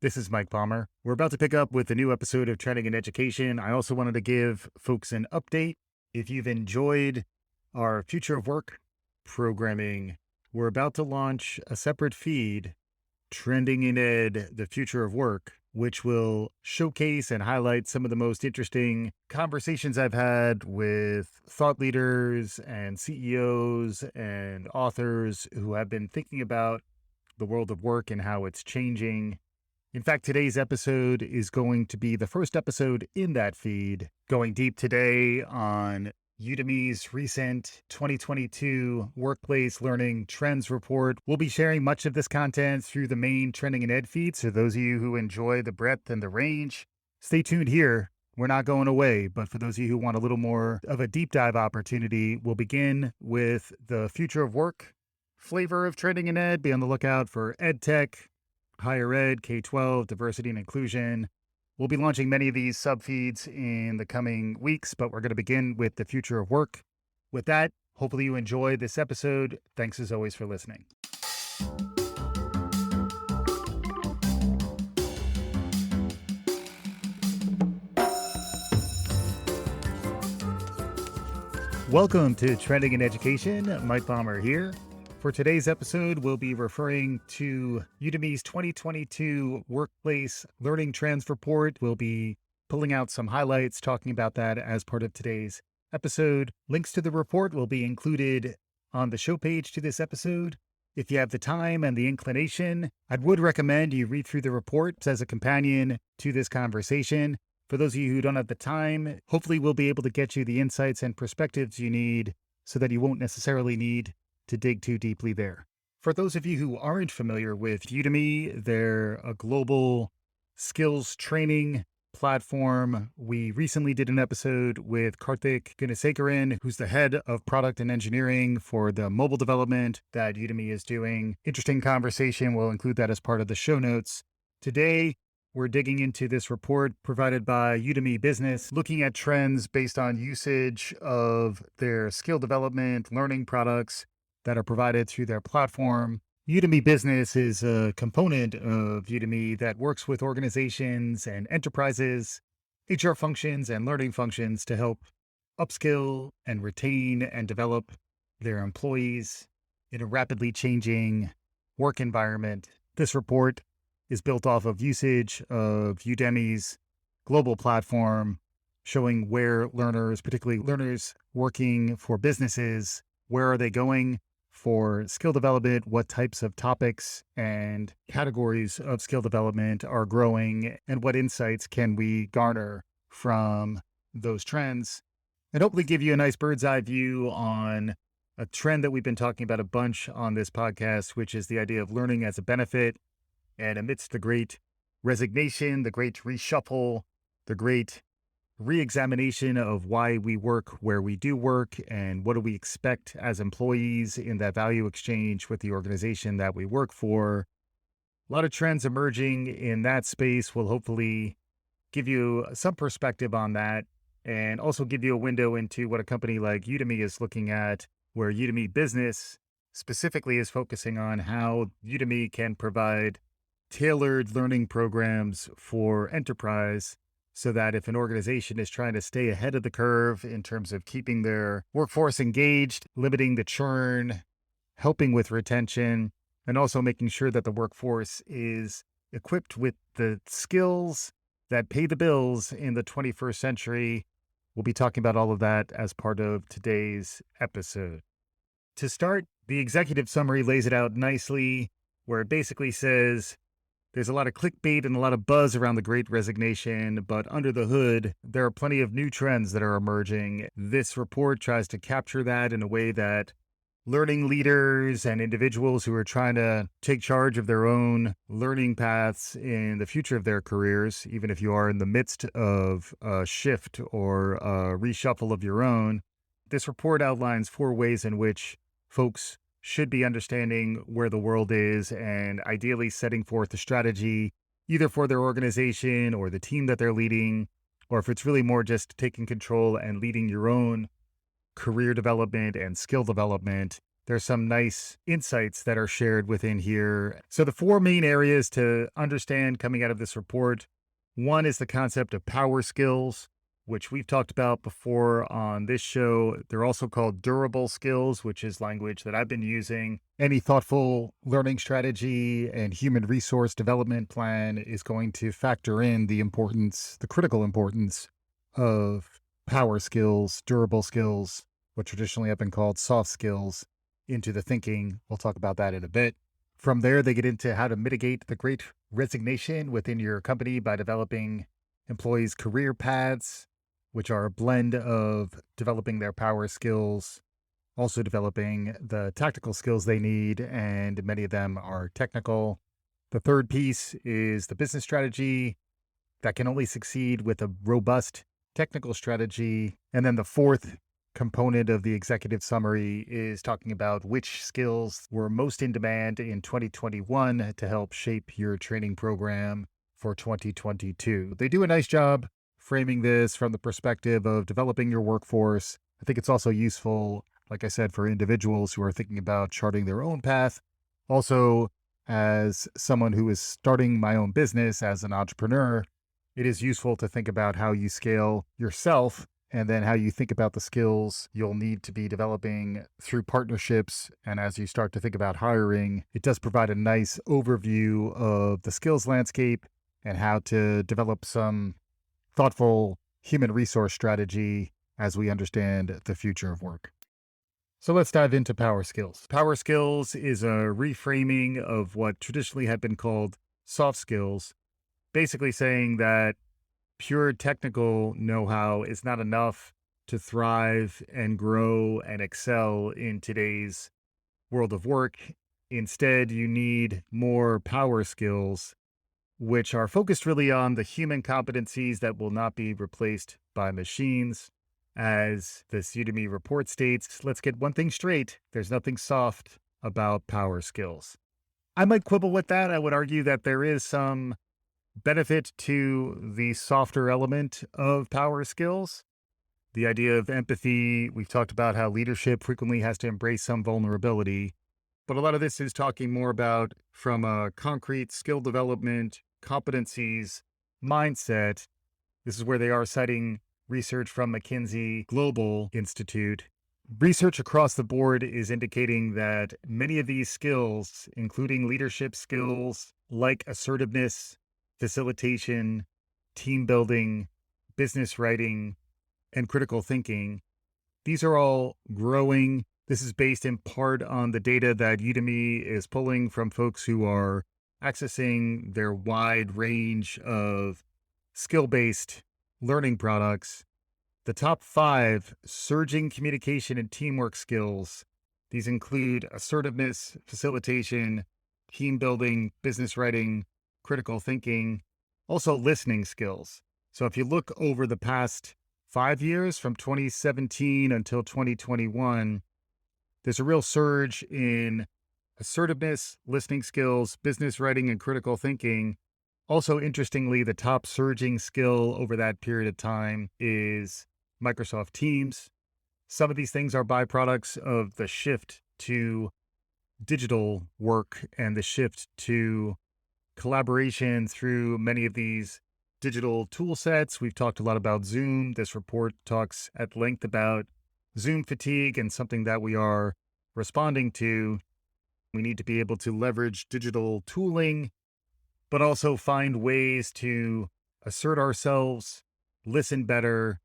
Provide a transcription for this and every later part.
This is Mike Palmer. We're about to pick up with a new episode of Trending in Education. I also wanted to give folks an update. If you've enjoyed our Future of Work programming, we're about to launch a separate feed, Trending in Ed, the Future of Work, which will showcase and highlight some of the most interesting conversations I've had with thought leaders and CEOs and authors who have been thinking about the world of work and how it's changing. In fact, today's episode is going to be the first episode in that feed, going deep today on Udemy's recent 2022 Workplace Learning Trends Report. We'll be sharing much of this content through the main Trending in Ed feed, so those of you who enjoy the breadth and the range, stay tuned here. We're not going away, but for those of you who want a little more of a deep dive opportunity, we'll begin with the Future of Work flavor of Trending in Ed. Be on the lookout for EdTech, higher ed, K-12, diversity and inclusion. We'll be launching many of these sub-feeds in the coming weeks, but we're going to begin with the Future of Work. With that, hopefully you enjoy this episode. Thanks as always for listening. Welcome to Trending in Education. Mike Palmer here. For today's episode, we'll be referring to Udemy's 2022 Workplace Learning Trends Report. We'll be pulling out some highlights, talking about that as part of today's episode. Links to the report will be included on the show page to this episode. If you have the time and the inclination, I would recommend you read through the report as a companion to this conversation. For those of you who don't have the time, hopefully we'll be able to get you the insights and perspectives you need so that you won't necessarily need to dig too deeply there. For those of you who aren't familiar with Udemy, they're a global skills training platform. We recently did an episode with Karthik Gunasekaran, who's the head of product and engineering for the mobile development that Udemy is doing. Interesting conversation. We'll include that as part of the show notes. Today, we're digging into this report provided by Udemy Business, looking at trends based on usage of their skill development, learning products that are provided through their platform. Udemy Business is a component of Udemy that works with organizations and enterprises, HR functions and learning functions to help upskill and retain and develop their employees in a rapidly changing work environment. This report is built off of usage of Udemy's global platform, showing where learners, particularly learners working for businesses, where are they going for skill development, what types of topics and categories of skill development are growing, and what insights can we garner from those trends, and hopefully give you a nice bird's eye view on a trend that we've been talking about a bunch on this podcast, which is the idea of learning as a benefit. And amidst the Great Resignation, the Great Reshuffle, the Great Re-examination of why we work where we do work and what do we expect as employees in that value exchange with the organization that we work for. A lot of trends emerging in that space will hopefully give you some perspective on that and also give you a window into what a company like Udemy is looking at, where Udemy Business specifically is focusing on how Udemy can provide tailored learning programs for enterprise, so that if an organization is trying to stay ahead of the curve in terms of keeping their workforce engaged, limiting the churn, helping with retention, and also making sure that the workforce is equipped with the skills that pay the bills in the 21st century. We'll be talking about all of that as part of today's episode. To start, the executive summary lays it out nicely, where it basically says, there's a lot of clickbait and a lot of buzz around the Great Resignation, but under the hood, there are plenty of new trends that are emerging. This report tries to capture that in a way that learning leaders and individuals who are trying to take charge of their own learning paths in the future of their careers, even if you are in the midst of a shift or a reshuffle of your own. This report outlines 4 ways in which folks should be understanding where the world is and ideally setting forth a strategy either for their organization or the team that they're leading, or if it's really more just taking control and leading your own career development and skill development there's some nice insights that are shared within here. So, the four main areas to understand coming out of this report, one is the concept of power skills, which we've talked about before on this show. They're also called durable skills, which is language that I've been using. Any thoughtful learning strategy and human resource development plan is going to factor in the importance, the critical importance of power skills, durable skills, what traditionally have been called soft skills, into the thinking. We'll talk about that in a bit. From there, they get into how to mitigate the great resignation within your company by developing employees' career paths, which are a blend of developing their power skills, also developing the tactical skills they need, and many of them are technical. The third piece is the business strategy that can only succeed with a robust technical strategy. And then the fourth component of the executive summary is talking about which skills were most in demand in 2021 to help shape your training program for 2022. They do a nice job framing this from the perspective of developing your workforce. I think it's also useful, like I said, for individuals who are thinking about charting their own path. Also, as someone who is starting my own business as an entrepreneur, it is useful to think about how you scale yourself and then how you think about the skills you'll need to be developing through partnerships. And as you start to think about hiring, it does provide a nice overview of the skills landscape and how to develop some thoughtful human resource strategy as we understand the future of work. So let's dive into power skills. Power skills is a reframing of what traditionally had been called soft skills, basically saying that pure technical know-how is not enough to thrive and grow and excel in today's world of work. Instead, you need more power skills, which are focused really on the human competencies that will not be replaced by machines. As this Udemy report states, let's get one thing straight: there's nothing soft about power skills. I might quibble with that. I would argue that there is some benefit to the softer element of power skills. The idea of empathy, we've talked about how leadership frequently has to embrace some vulnerability, but a lot of this is talking more about from a concrete skill development, competencies, mindset. This is where they are citing research from McKinsey Global Institute. Research across the board is indicating that many of these skills, including leadership skills like assertiveness, facilitation, team building, business writing, and critical thinking, these are all growing. This is based in part on the data that Udemy is pulling from folks who are accessing their wide range of skill-based learning products. The top 5 surging communication and teamwork skills. These include assertiveness, facilitation, team building, business writing, critical thinking, also listening skills. So if you look over the past 5 years, from 2017 until 2021, there's a real surge in assertiveness, listening skills, business writing, and critical thinking. Also, interestingly, the top surging skill over that period of time is Microsoft Teams. Some of these things are byproducts of the shift to digital work and the shift to collaboration through many of these digital tool sets. We've talked a lot about Zoom. This report talks at length about Zoom fatigue and something that we are responding to. We need to be able to leverage digital tooling, but also find ways to assert ourselves, listen better,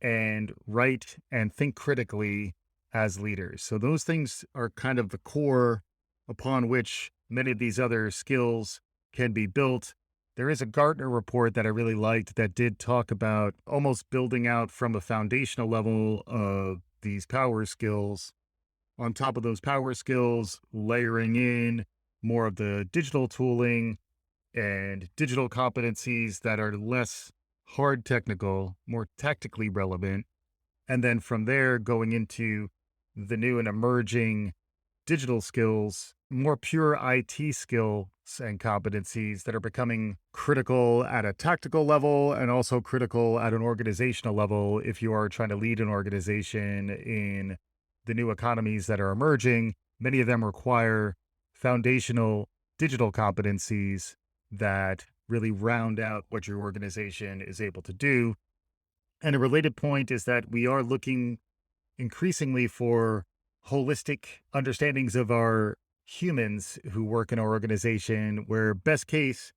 and write and think critically as leaders. So those things are kind of the core upon which many of these other skills can be built. There is a Gartner report that I really liked that did talk about almost building out from a foundational level of these power skills. On top of those power skills, layering in more of the digital tooling and digital competencies that are less hard technical, more tactically relevant. And then from there, going into the new and emerging digital skills, more pure IT skills and competencies that are becoming critical at a tactical level and also critical at an organizational level if you are trying to lead an organization in the new economies that are emerging. Many of them require foundational digital competencies that really round out what your organization is able to do. And a related point is that we are looking increasingly for holistic understandings of our humans who work in our organization, where best case,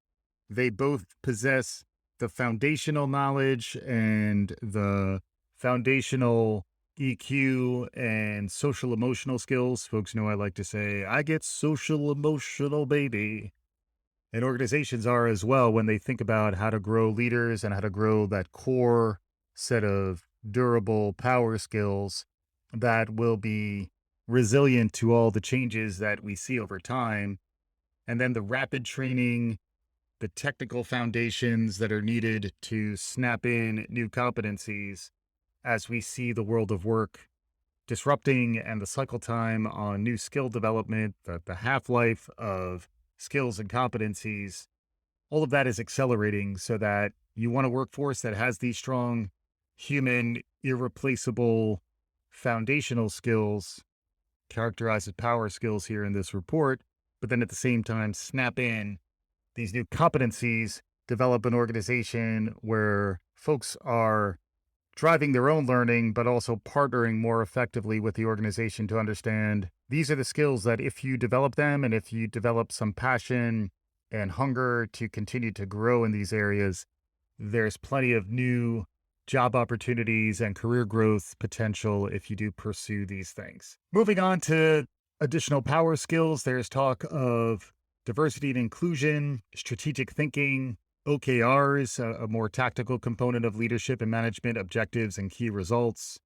they both possess the foundational knowledge and the foundational EQ and social emotional skills. Folks know I like to say, I get social emotional, baby. And organizations are as well when they think about how to grow leaders and how to grow that core set of durable power skills that will be resilient to all the changes that we see over time. And then the rapid training, the technical foundations that are needed to snap in new competencies as we see the world of work disrupting and the cycle time on new skill development, the half life of skills and competencies, all of that is accelerating so that you want a workforce that has these strong human, irreplaceable foundational skills, characterized as power skills here in this report, but then at the same time, snap in these new competencies, develop an organization where folks are driving their own learning, but also partnering more effectively with the organization to understand these are the skills that if you develop them and if you develop some passion and hunger to continue to grow in these areas, there's plenty of new job opportunities and career growth potential if you do pursue these things. Moving on to additional power skills, there's talk of diversity and inclusion, strategic thinking, OKRs, a more tactical component of leadership and management objectives and key results,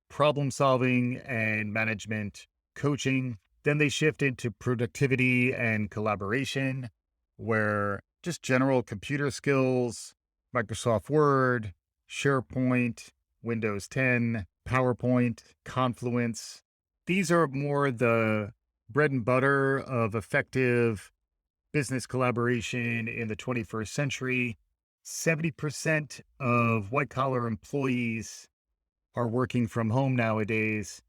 problem solving and management coaching. Then they shift into productivity and collaboration, where just general computer skills, Microsoft Word, SharePoint, Windows 10, PowerPoint, Confluence. These are more the bread and butter of effective business collaboration in the 21st century. 70% of white collar employees are working from home nowadays.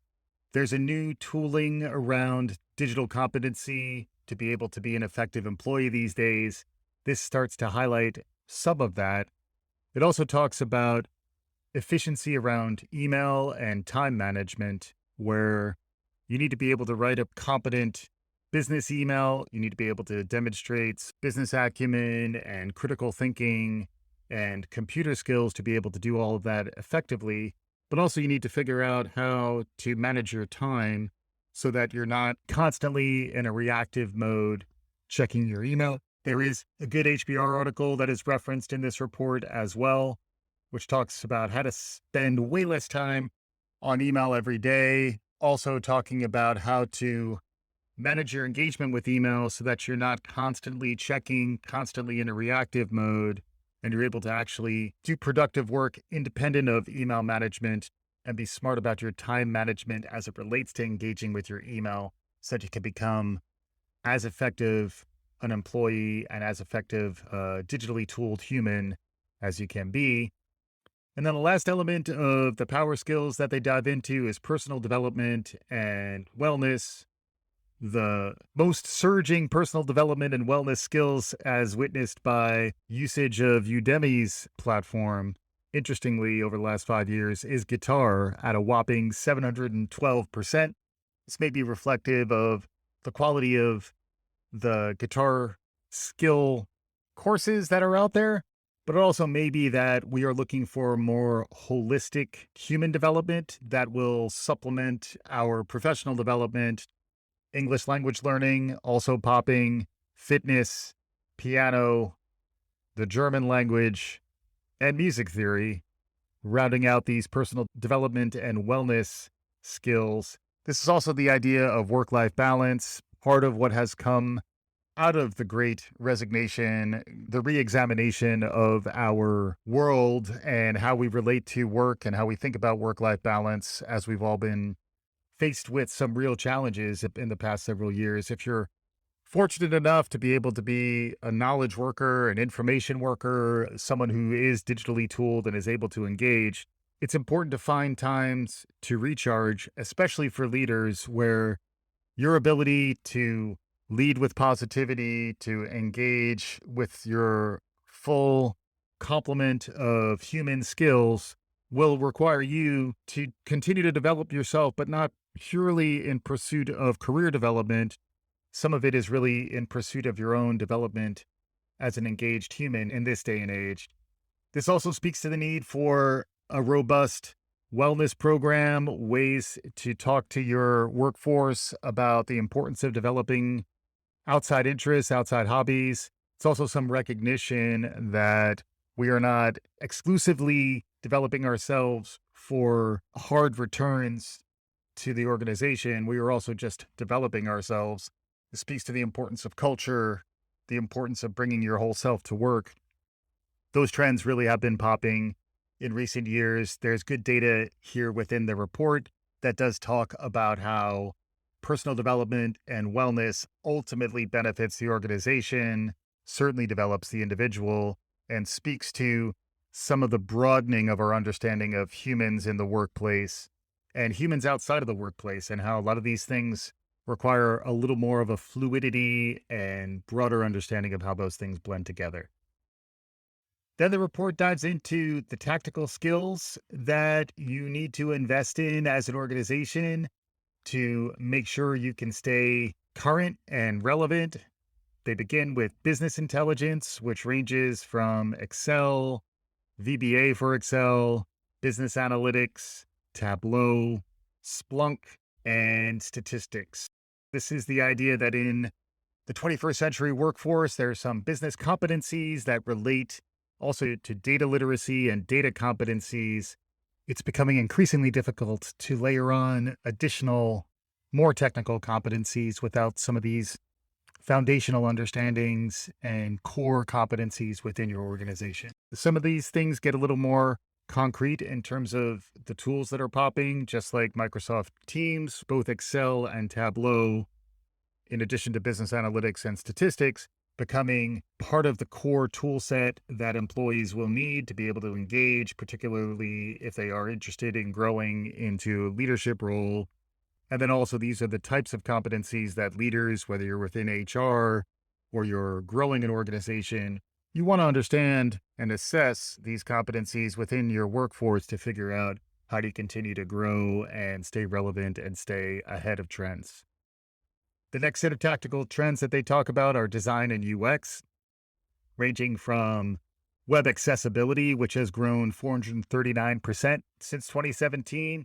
There's a new tooling around digital competency to be able to be an effective employee these days. This starts to highlight some of that. It also talks about efficiency around email and time management, where you need to be able to write a competent business email. You need to be able to demonstrate business acumen and critical thinking and computer skills to be able to do all of that effectively. But also, you need to figure out how to manage your time so that you're not constantly in a reactive mode checking your email. There is a good HBR article that is referenced in this report as well, which talks about how to spend way less time on email every day. Also, talking about how to manage your engagement with email so that you're not constantly checking, constantly in a reactive mode, and you're able to actually do productive work independent of email management and be smart about your time management as it relates to engaging with your email so that you can become as effective an employee and as effective digitally tooled human as you can be. And then the last element of the power skills that they dive into is personal development and wellness. The most surging personal development and wellness skills, as witnessed by usage of Udemy's platform, interestingly, over the last 5 years, is guitar at a whopping 712%. This may be reflective of the quality of the guitar skill courses that are out there, but it also may be that we are looking for more holistic human development that will supplement our professional development. English language learning, also popping, fitness, piano, the German language, and music theory, rounding out these personal development and wellness skills. This is also the idea of work-life balance, part of what has come out of the Great Resignation, the re-examination of our world and how we relate to work and how we think about work-life balance as we've all been faced with some real challenges in the past several years. If you're fortunate enough to be able to be a knowledge worker, an information worker, someone who is digitally tooled and is able to engage, it's important to find times to recharge, especially for leaders where your ability to lead with positivity, to engage with your full complement of human skills will require you to continue to develop yourself, but not purely in pursuit of career development. Some of it is really in pursuit of your own development as an engaged human in this day and age. This also speaks to the need for a robust wellness program, ways to talk to your workforce about the importance of developing outside interests, outside hobbies. It's also some recognition that we are not exclusively developing ourselves for hard returns to the organization. We are also just developing ourselves. It speaks to the importance of culture, the importance of bringing your whole self to work. Those trends really have been popping in recent years. There's good data here within the report that does talk about how personal development and wellness ultimately benefits the organization, certainly develops the individual, and speaks to some of the broadening of our understanding of humans in the workplace and humans outside of the workplace, and how a lot of these things require a little more of a fluidity and broader understanding of how those things blend together. Then the report dives into the tactical skills that you need to invest in as an organization to make sure you can stay current and relevant. They begin with business intelligence, which ranges from Excel, VBA for Excel, business analytics, Tableau, Splunk, and statistics. This is the idea that in the 21st century workforce, there are some business competencies that relate also to data literacy and data competencies. It's becoming increasingly difficult to layer on additional, more technical competencies without some of these foundational understandings and core competencies within your organization. Some of these things get a little more concrete in terms of the tools that are popping, just like Microsoft Teams, both Excel and Tableau, in addition to business analytics and statistics, becoming part of the core tool set that employees will need to be able to engage, particularly if they are interested in growing into a leadership role. And then also, these are the types of competencies that leaders, whether you're within HR or you're growing an organization, you want to understand and assess these competencies within your workforce to figure out how do you continue to grow and stay relevant and stay ahead of trends. The next set of tactical trends that they talk about are design and UX, ranging from web accessibility, which has grown 439% since 2017.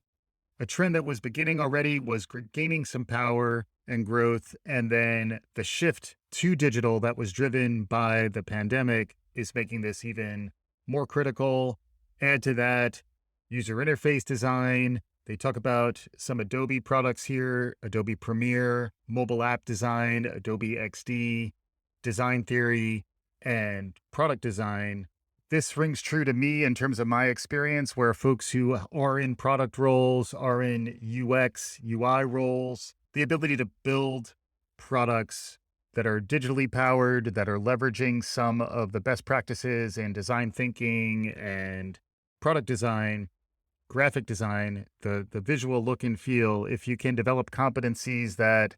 A trend that was beginning already was gaining some power and growth. And then the shift to digital that was driven by the pandemic is making this even more critical. Add to that user interface design. They talk about some Adobe products here, Adobe Premiere, mobile app design, Adobe XD, design theory, and product design. This rings true to me in terms of my experience, where folks who are in product roles, are in UX, UI roles, the ability to build products that are digitally powered, that are leveraging some of the best practices in design thinking and product design, graphic design, the visual look and feel. If you can develop competencies that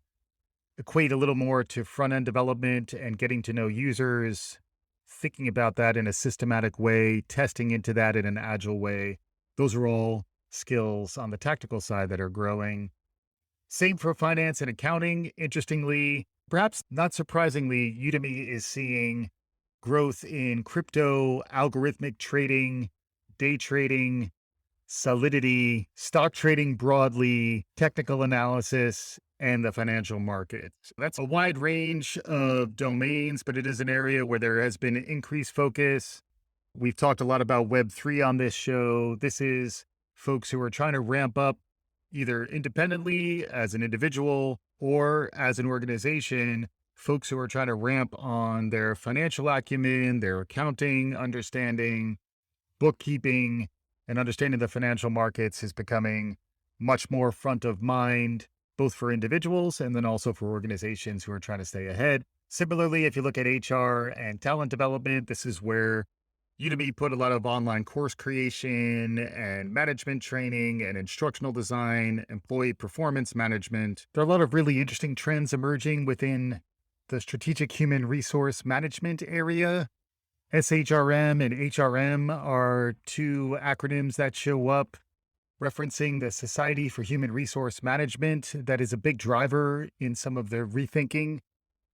equate a little more to front end development and getting to know users, thinking about that in a systematic way, testing into that in an agile way, those are all skills on the tactical side that are growing. Same for finance and accounting. Interestingly, perhaps not surprisingly, Udemy is seeing growth in crypto, algorithmic trading, day trading, solidity, stock trading broadly, technical analysis, and the financial markets. That's a wide range of domains, but it is an area where there has been increased focus. We've talked a lot about Web3 on this show. This is folks who are trying to ramp up either independently as an individual or as an organization, folks who are trying to ramp on their financial acumen, their accounting understanding, bookkeeping, and understanding the financial markets is becoming much more front of mind, both for individuals and then also for organizations who are trying to stay ahead. Similarly, if you look at HR and talent development, this is where Udemy put a lot of online course creation and management training and instructional design, employee performance management. There are a lot of really interesting trends emerging within the strategic human resource management area. SHRM and HRM are two acronyms that show up referencing the Society for Human Resource Management. That is a big driver in some of the rethinking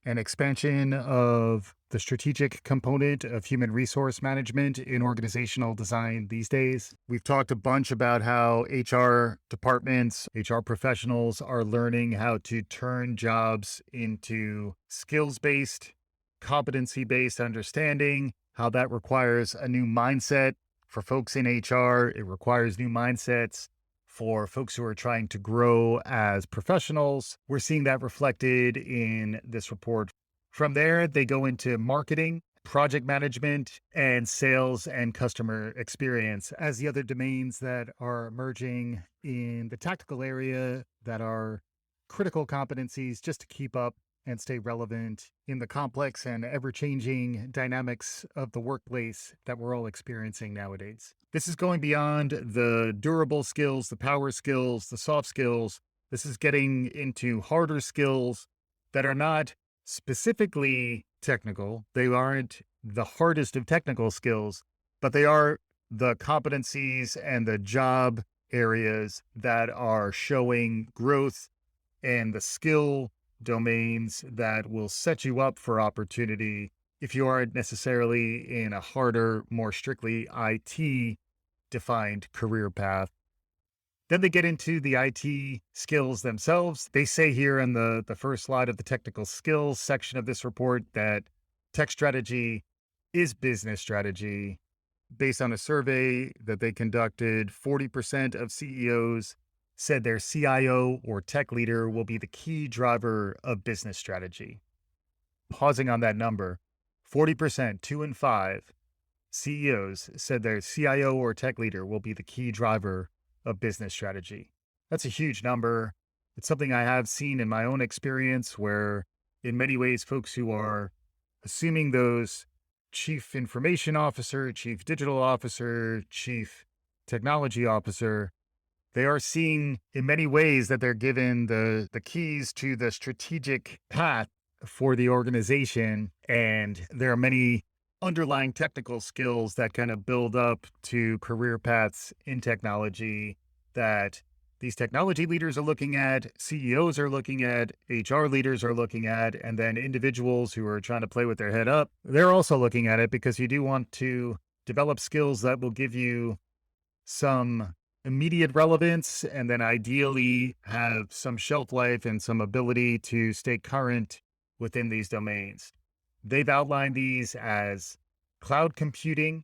and expansion of the strategic component of human resource management in organizational design these days. We've talked a bunch about how HR departments, HR professionals are learning how to turn jobs into skills based, competency based understanding, how that requires a new mindset for folks in HR. It requires new mindsets for folks who are trying to grow as professionals. We're seeing that reflected in this report. From there, they go into marketing, project management, and sales and customer experience as the other domains that are emerging in the tactical area that are critical competencies just to keep up and stay relevant in the complex and ever-changing dynamics of the workplace that we're all experiencing nowadays. This is going beyond the durable skills, the power skills, the soft skills. This is getting into harder skills that are not specifically technical. They aren't the hardest of technical skills, but they are the competencies and the job areas that are showing growth and the skill domains that will set you up for opportunity if you aren't necessarily in a harder, more strictly IT defined career path. Then they get into the IT skills themselves. They say here in the first slide of the technical skills section of this report that tech strategy is business strategy. Based on a survey that they conducted, 40% of CEOs said their CIO or tech leader will be the key driver of business strategy. Pausing on that number, 40%, 2 in 5 CEOs said their CIO or tech leader will be the key driver of business strategy. That's a huge number. It's something I have seen in my own experience where, in many ways, folks who are assuming those chief information officer, chief digital officer, chief technology officer, they are seeing in many ways that they're given the keys to the strategic path for the organization. And there are many underlying technical skills that kind of build up to career paths in technology that these technology leaders are looking at, CEOs are looking at, HR leaders are looking at, and then individuals who are trying to play with their head up, they're also looking at it because you do want to develop skills that will give you some immediate relevance and then ideally have some shelf life and some ability to stay current within these domains. They've outlined these as cloud computing,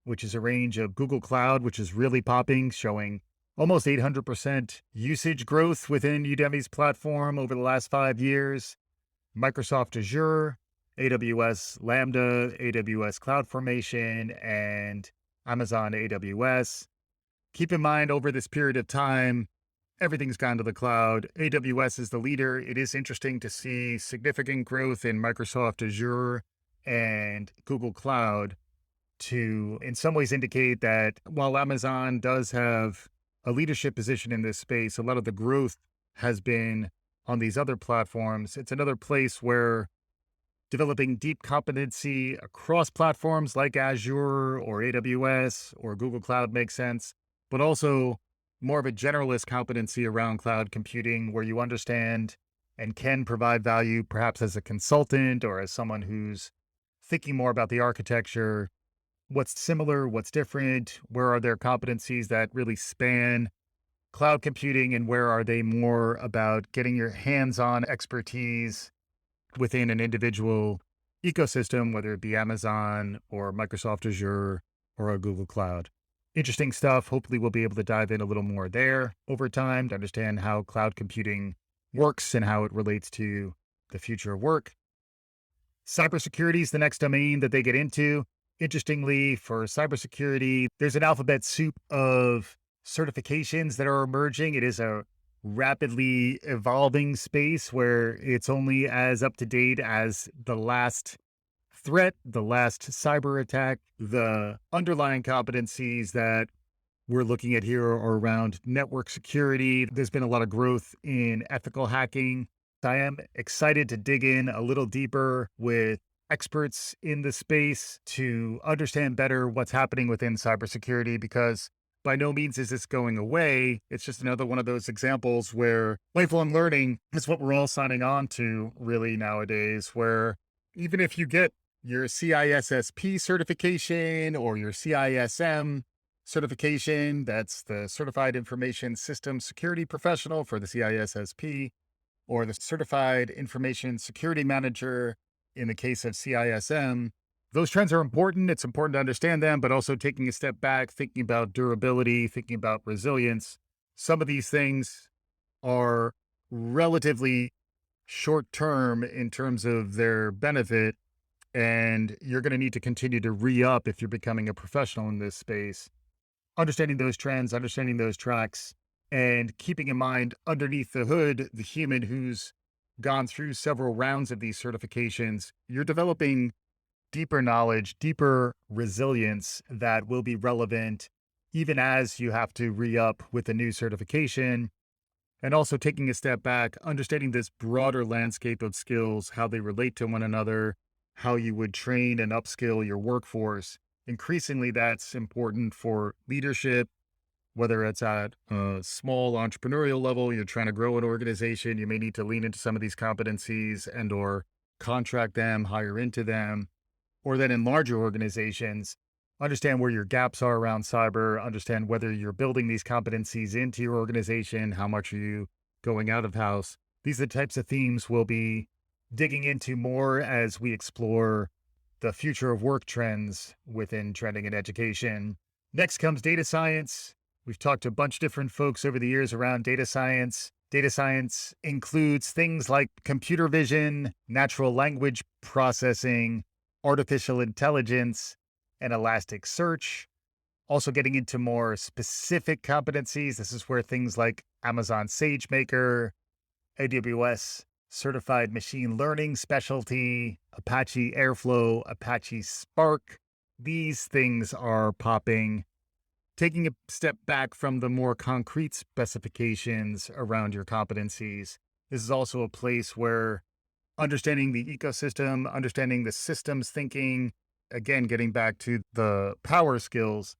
which is a range of Google Cloud, which is really popping, showing almost 800% usage growth within Udemy's platform over the last 5 years. Microsoft Azure, AWS Lambda, AWS CloudFormation, and Amazon AWS. Keep in mind, over this period of time, everything's gone to the cloud. AWS is the leader. It is interesting to see significant growth in Microsoft Azure and Google Cloud to, in some ways, indicate that while Amazon does have a leadership position in this space, a lot of the growth has been on these other platforms. It's another place where developing deep competency across platforms like Azure or AWS or Google Cloud makes sense, but also more of a generalist competency around cloud computing where you understand and can provide value perhaps as a consultant or as someone who's thinking more about the architecture. What's similar, what's different, where are there competencies that really span cloud computing, and where are they more about getting your hands-on expertise within an individual ecosystem, whether it be Amazon or Microsoft Azure or a Google Cloud. Interesting stuff. Hopefully we'll be able to dive in a little more there over time to understand how cloud computing works and how it relates to the future of work. Cybersecurity is the next domain that they get into. Interestingly, for cybersecurity, there's an alphabet soup of certifications that are emerging. It is a rapidly evolving space where it's only as up to date as the last threat, the last cyber attack. The underlying competencies that we're looking at here are around network security. There's been a lot of growth in ethical hacking. I am excited to dig in a little deeper with experts in the space to understand better what's happening within cybersecurity, because by no means is this going away. It's just another one of those examples where lifelong learning is what we're all signing on to really nowadays, where even if you get your CISSP certification or your CISM certification, that's the Certified Information Systems Security Professional for the CISSP, or the Certified Information Security Manager in the case of CISM. Those trends are important. It's important to understand them, but also taking a step back, thinking about durability, thinking about resilience. Some of these things are relatively short term in terms of their benefit, and you're going to need to continue to re up if you're becoming a professional in this space. Understanding those trends, understanding those tracks, and keeping in mind underneath the hood, the human who's gone through several rounds of these certifications, you're developing deeper knowledge, deeper resilience that will be relevant even as you have to re up with a new certification. And also taking a step back, understanding this broader landscape of skills, how they relate to one another, how you would train and upskill your workforce. Increasingly, that's important for leadership, whether it's at a small entrepreneurial level, you're trying to grow an organization, you may need to lean into some of these competencies and or contract them, hire into them, or then in larger organizations, understand where your gaps are around cyber, understand whether you're building these competencies into your organization, how much are you going out of house. These are the types of themes we'll be digging into more as we explore the future of work trends within trending in education. Next comes data science. We've talked to a bunch of different folks over the years around data science. Data science includes things like computer vision, natural language processing, artificial intelligence, and Elasticsearch. Also getting into more specific competencies. This is where things like Amazon SageMaker, AWS Certified Machine Learning Specialty, Apache Airflow, Apache Spark, these things are popping. Taking a step back from the more concrete specifications around your competencies, this is also a place where understanding the ecosystem, understanding the systems thinking, again, getting back to the power skills,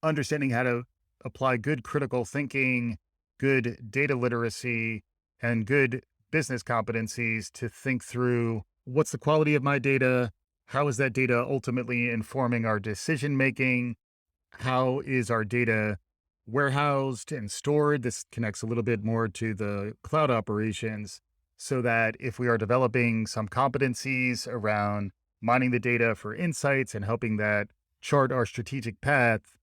understanding how to apply good critical thinking, good data literacy, and good business competencies to think through what's the quality of my data? How is that data ultimately informing our decision making? How is our data warehoused and stored? This connects a little bit more to the cloud operations, so that if we are developing some competencies around mining the data for insights and helping that chart our strategic path,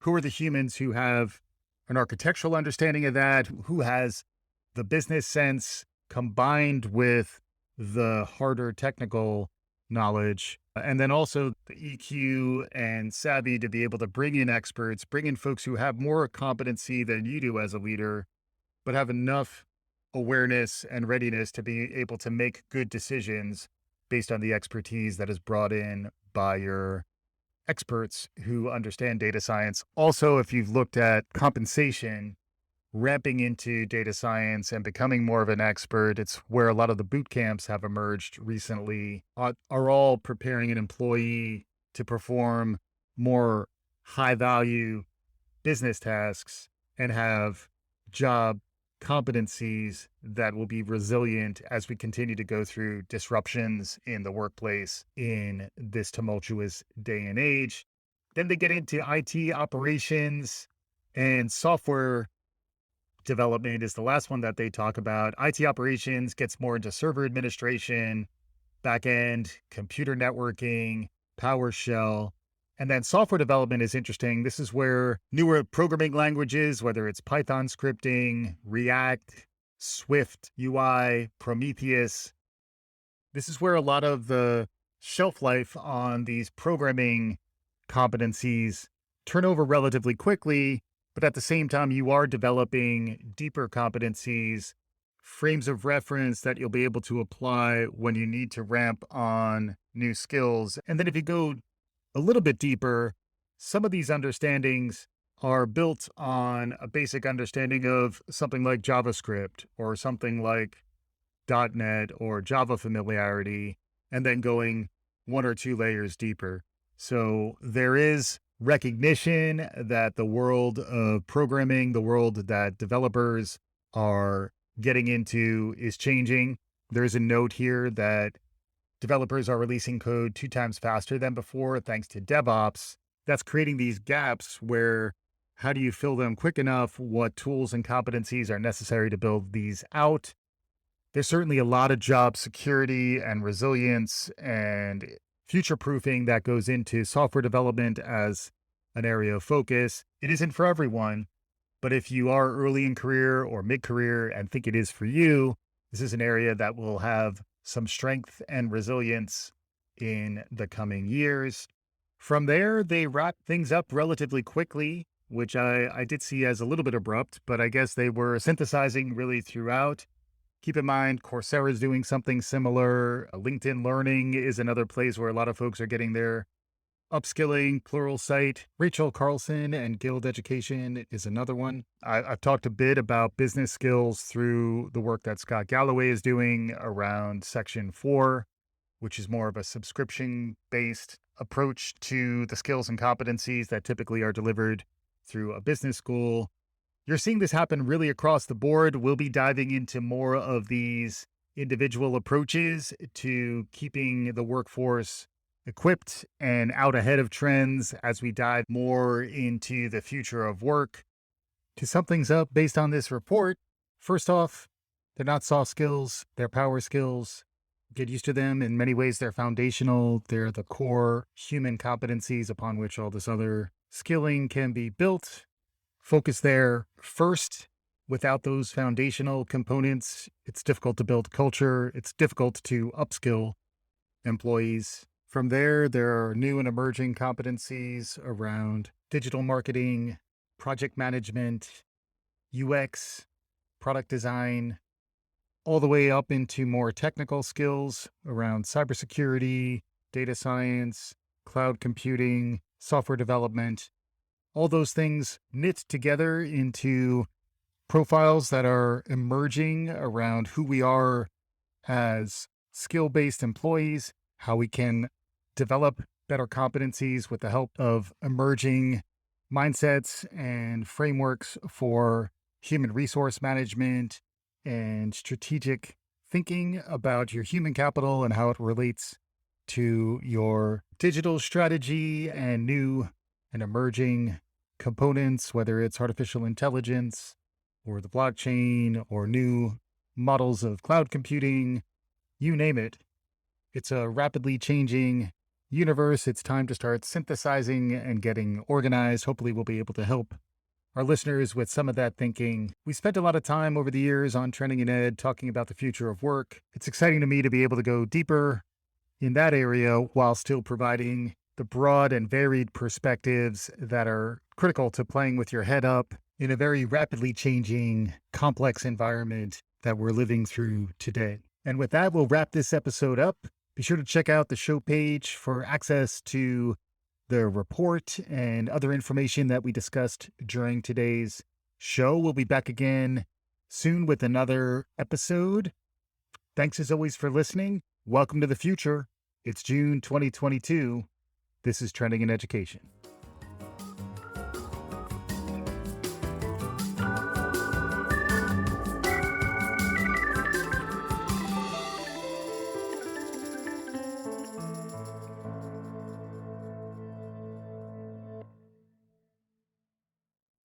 who are the humans who have an architectural understanding of that, who has the business sense combined with the harder technical knowledge, and then also the EQ and savvy to be able to bring in experts, bring in folks who have more competency than you do as a leader, but have enough awareness and readiness to be able to make good decisions based on the expertise that is brought in by your experts who understand data science. Also, if you've looked at compensation, ramping into data science and becoming more of an expert, it's where a lot of the boot camps have emerged recently, are all preparing an employee to perform more high value business tasks and have job competencies that will be resilient as we continue to go through disruptions in the workplace in this tumultuous day and age. Then they get into IT operations, and software development is the last one that they talk about. IT operations gets more into server administration, backend, computer networking, PowerShell. And then software development is interesting. This is where newer programming languages, whether it's Python scripting, React, Swift UI, Prometheus, this is where a lot of the shelf life on these programming competencies turn over relatively quickly. But at the same time, you are developing deeper competencies frames of reference that you'll be able to apply when you need to ramp on new skills. And then if you go a little bit deeper, some of these understandings are built on a basic understanding of something like JavaScript or something like .NET or Java familiarity, and then going one or two layers deeper. So there is recognition that the world of programming, the world that developers are getting into is changing. There's a note here that developers are releasing code 2 times faster than before thanks to DevOps. That's creating these gaps where how do you fill them quick enough? What tools and competencies are necessary to build these out? There's certainly a lot of job security and resilience and future proofing that goes into software development as an area of focus. It isn't for everyone, but if you are early in career or mid career and think it is for you, this is an area that will have some strength and resilience in the coming years. From there, they wrap things up relatively quickly, which I did see as a little bit abrupt, but I guess they were synthesizing really throughout. Keep in mind, Coursera is doing something similar. LinkedIn Learning is another place where a lot of folks are getting their upskilling, plural site. Rachel Carlson and Guild Education is another one. I've talked a bit about business skills through the work that Scott Galloway is doing around Section 4, which is more of a subscription-based approach to the skills and competencies that typically are delivered through a business school. You're seeing this happen really across the board. We'll be diving into more of these individual approaches to keeping the workforce equipped and out ahead of trends as we dive more into the future of work. To sum things up based on this report, first off, they're not soft skills, they're power skills. Get used to them. In many ways, they're foundational. They're the core human competencies upon which all this other skilling can be built. Focus there first. Without those foundational components, it's difficult to build culture. It's difficult to upskill employees. From there are new and emerging competencies around digital marketing, project management, UX, product design, all the way up into more technical skills around cybersecurity, data science, cloud computing, software development. All those things knit together into profiles that are emerging around who we are as skill-based employees, how we can develop better competencies with the help of emerging mindsets and frameworks for human resource management and strategic thinking about your human capital and how it relates to your digital strategy and new and emerging components, whether it's artificial intelligence or the blockchain or new models of cloud computing, you name it. It's a rapidly changing universe. It's time to start synthesizing and getting organized. Hopefully, we'll be able to help our listeners with some of that thinking. We spent a lot of time over the years on Trending in Ed talking about the future of work. It's exciting to me to be able to go deeper in that area while still providing the broad and varied perspectives that are critical to playing with your head up in a very rapidly changing, complex environment that we're living through today. And with that, we'll wrap this episode up. Be sure to check out the show page for access to the report and other information that we discussed during today's show. We'll be back again soon with another episode. Thanks as always for listening. Welcome to the future. It's June 2022. This is Trending in Education.